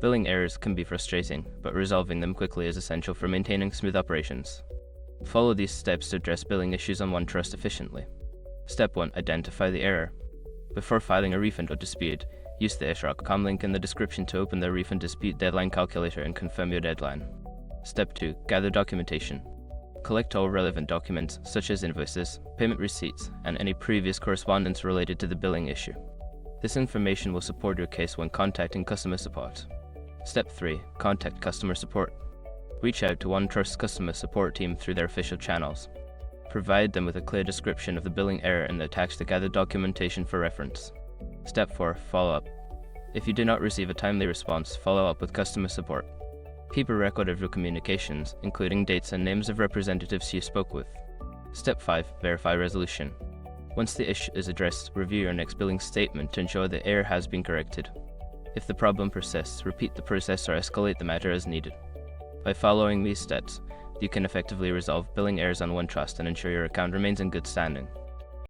Billing errors can be frustrating, but resolving them quickly is essential for maintaining smooth operations. Follow these steps to address billing issues on OneTrust efficiently. Step 1. Identify the error. Before filing a refund or dispute, use the isshrok.com link in the description to open the refund dispute deadline calculator and confirm your deadline. Step 2. Gather documentation. Collect all relevant documents, such as invoices, payment receipts, and any previous correspondence related to the billing issue. This information will support your case when contacting customer support. Step 3. Contact customer support. Reach out to OneTrust's customer support team through their official channels. Provide them with a clear description of the billing error and attach the gathered documentation for reference. Step 4. Follow-up. If you do not receive a timely response, follow up with customer support. Keep a record of your communications, including dates and names of representatives you spoke with. Step 5. Verify resolution. Once the issue is addressed, review your next billing statement to ensure the error has been corrected. If the problem persists, repeat the process or escalate the matter as needed. By following these steps, you can effectively resolve billing errors on OneTrust and ensure your account remains in good standing.